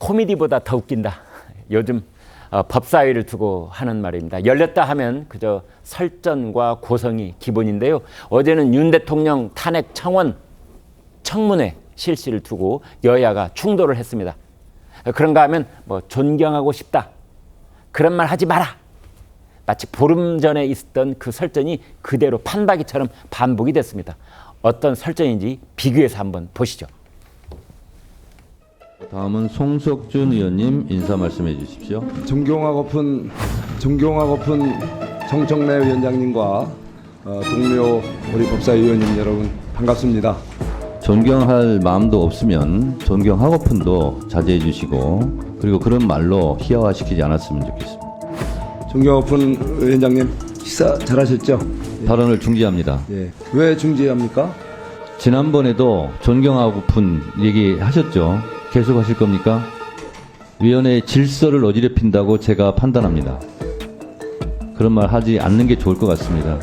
코미디보다 더 웃긴다. 요즘 법사위를 두고 하는 말입니다. 열렸다 하면 그저 설전과 고성이 기본인데요. 어제는 윤 대통령 탄핵 청문회 실시를 두고 여야가 충돌을 했습니다. 그런가 하면 존경하고 싶다. 그런 말 하지 마라. 마치 보름 전에 있었던 그 설전이 그대로 판박이처럼 반복이 됐습니다. 어떤 설전인지 비교해서 한번 보시죠. 다음은 송석준 의원님 인사 말씀해 주십시오. 존경하고픈 정청래 위원장님과 동료 우리 법사위원님 여러분 반갑습니다. 존경할 마음도 없으면 존경하고픈도 자제해 주시고 그리고 그런 말로 희화화시키지 않았으면 좋겠습니다. 존경하고픈 위원장님 식사 잘하셨죠? 발언을 중지합니다. 예. 왜 중지합니까? 지난번에도 존경하고픈 얘기하셨죠? 계속 하실 겁니까? 위원회의 질서를 어지럽힌다고 제가 판단합니다. 그런 말 하지 않는 게 좋을 것 같습니다.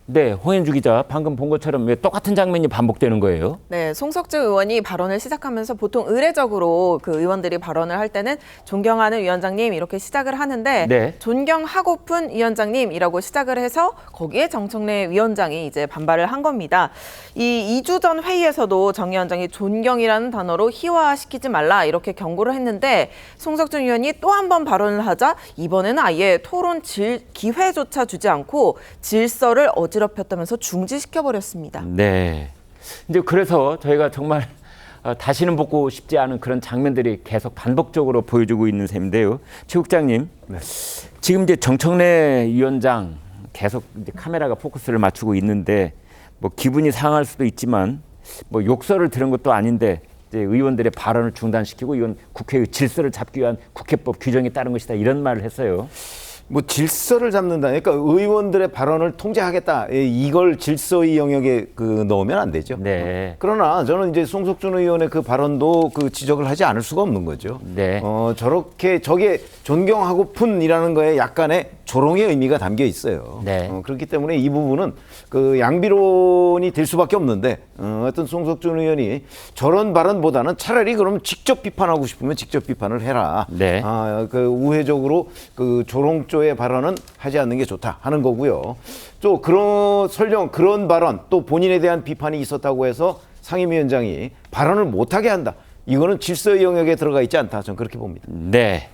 네, 홍현주 기자 방금 본 것처럼 왜 똑같은 장면이 반복되는 거예요? 네, 송석준 의원이 발언을 시작하면서 보통 의례적으로 그 의원들이 발언을 할 때는 존경하는 위원장님 이렇게 시작을 하는데 네. 존경하고픈 위원장님이라고 시작을 해서 거기에 정청래 위원장이 이제 반발을 한 겁니다. 이 2주 전 회의에서도 정 위원장이 존경이라는 단어로 희화시키지 말라 이렇게 경고를 했는데 송석준 의원이 또 한 번 발언을 하자 이번에는 아예 토론 기회조차 주지 않고 질서를 어지럽혔다면서 중지시켜버렸습니다. 네. 이제 그래서 저희가 정말 다시는 보고 싶지 않은 그런 장면들이 계속 반복적으로 보여주고 있는 셈인데요. 최 국장님, 네. 지금 이제 정청래 위원장 계속 이제 카메라가 포커스를 맞추고 있는데 기분이 상할 수도 있지만 욕설을 들은 것도 아닌데 이제 의원들의 발언을 중단시키고 이건 국회의 질서를 잡기 위한 국회법 규정에 따른 것이다 이런 말을 했어요. 질서를 잡는다. 그러니까 의원들의 발언을 통제하겠다. 이걸 질서의 영역에 넣으면 안 되죠. 네. 그러나 저는 이제 송석준 의원의 그 발언도 지적을 하지 않을 수가 없는 거죠. 네. 저렇게 저게 존경하고픈이라는 거에 약간의 조롱의 의미가 담겨 있어요. 네. 그렇기 때문에 이 부분은 양비론이 될 수밖에 없는데 어떤 송석준 의원이 저런 발언보다는 차라리 그럼 직접 비판하고 싶으면 직접 비판을 해라. 네. 우회적으로 조롱조의 발언은 하지 않는 게 좋다 하는 거고요. 또 설령 그런 발언 또 본인에 대한 비판이 있었다고 해서 상임위원장이 발언을 못하게 한다. 이거는 질서의 영역에 들어가 있지 않다. 저는 그렇게 봅니다. 네.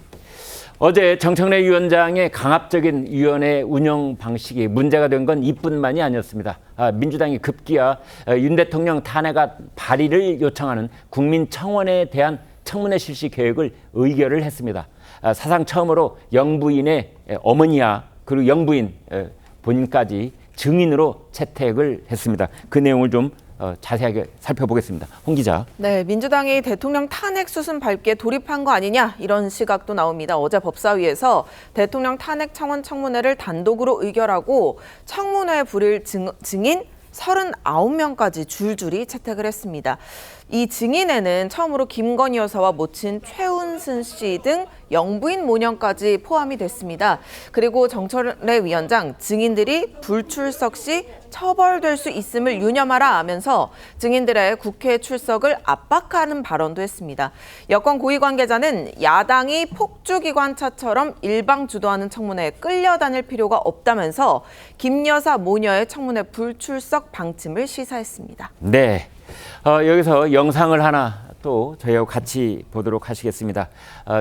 어제 정청래 위원장의 강압적인 위원회 운영 방식이 문제가 된 건 이뿐만이 아니었습니다. 민주당이 급기야 윤 대통령 탄핵 발의를 요청하는 국민청원에 대한 청문회 실시 계획을 의결을 했습니다. 사상 처음으로 영부인의 어머니와 그리고 영부인 본인까지 증인으로 채택을 했습니다. 그 내용을 좀 자세하게 살펴보겠습니다. 홍 기자. 네, 민주당이 대통령 탄핵 수순 밟기에 돌입한 거 아니냐 이런 시각도 나옵니다. 어제 법사위에서 대통령 탄핵 청원 청문회를 단독으로 의결하고 청문회에 부릴 증인 39명까지 줄줄이 채택을 했습니다. 이 증인에는 처음으로 김건희 여사와 모친 최은순 씨 등 영부인 모녀까지 포함이 됐습니다. 그리고 정청래 위원장 증인들이 불출석 시 처벌될 수 있음을 유념하라 하면서 증인들의 국회 출석을 압박하는 발언도 했습니다. 여권 고위 관계자는 야당이 폭주기관차처럼 일방 주도하는 청문회에 끌려다닐 필요가 없다면서 김 여사 모녀의 청문회 불출석 방침을 시사했습니다. 네. 여기서 영상을 하나 또 저희하고 같이 보도록 하시겠습니다.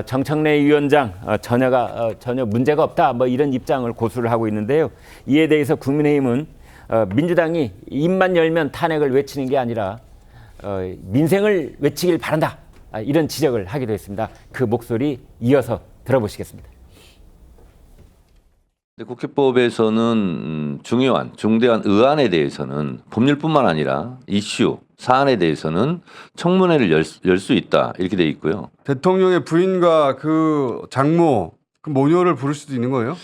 정청래 위원장 전혀 문제가 없다 이런 입장을 고수를 하고 있는데요. 이에 대해서 국민의힘은 민주당이 입만 열면 탄핵을 외치는 게 아니라 민생을 외치길 바란다 이런 지적을 하기도 했습니다. 그 목소리 이어서 들어보시겠습니다. 국회법에서는 중요한 중대한 의안에 대해서는 법률뿐만 아니라 이슈, 사안에 대해서는 청문회를 열 수 있다 이렇게 돼 있고요. 대통령의 부인과 그 장모, 그 모녀를 부를 수도 있는 거예요?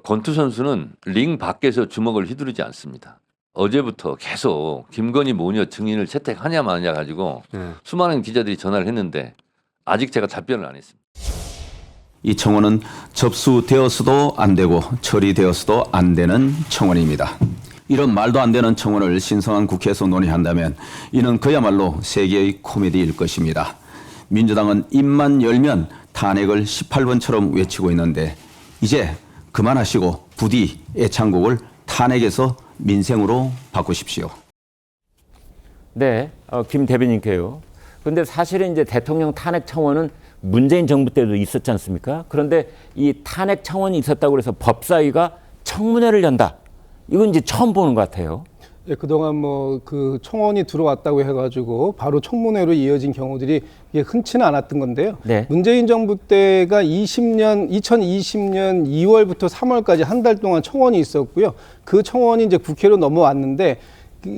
권투 선수는 링 밖에서 주먹을 휘두르지 않습니다. 어제부터 계속 김건희 모녀 증인을 채택하냐 마냐 가지고 수많은 기자들이 전화를 했는데 아직 제가 답변을 안 했습니다. 이 청원은 접수되었어도 안 되고 처리되었어도 안 되는 청원입니다. 이런 말도 안 되는 청원을 신성한 국회에서 논의한다면 이는 그야말로 세계의 코미디일 것입니다. 민주당은 입만 열면 탄핵을 18번처럼 외치고 있는데 이제 그만하시고 부디 애창곡을 탄핵에서 민생으로 바꾸십시오. 네, 김 대변인께요. 그런데 사실은 이제 대통령 탄핵 청원은 문재인 정부 때도 있었지 않습니까? 그런데 이 탄핵 청원이 있었다고 해서 법사위가 청문회를 연다. 이건 이제 처음 보는 것 같아요. 예, 그동안 뭐 그 청원이 들어왔다고 해가지고 바로 청문회로 이어진 경우들이 이게 흔치는 않았던 건데요. 네. 문재인 정부 때가 2020년 2월부터 3월까지 한 달 동안 청원이 있었고요. 그 청원이 이제 국회로 넘어왔는데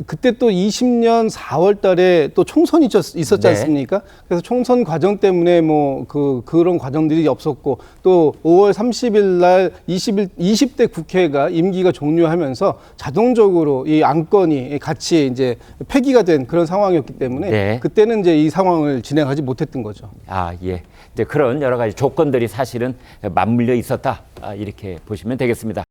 그때 또 20년 4월 달에 또 총선이 있었지 네. 않습니까? 그래서 총선 과정 때문에 뭐 그런 과정들이 없었고 또 5월 30일 날 20대 국회가 임기가 종료하면서 자동적으로 이 안건이 같이 이제 폐기가 된 그런 상황이었기 때문에 네. 그때는 이제 이 상황을 진행하지 못했던 거죠. 아, 예. 이제 그런 여러 가지 조건들이 사실은 맞물려 있었다. 이렇게 보시면 되겠습니다.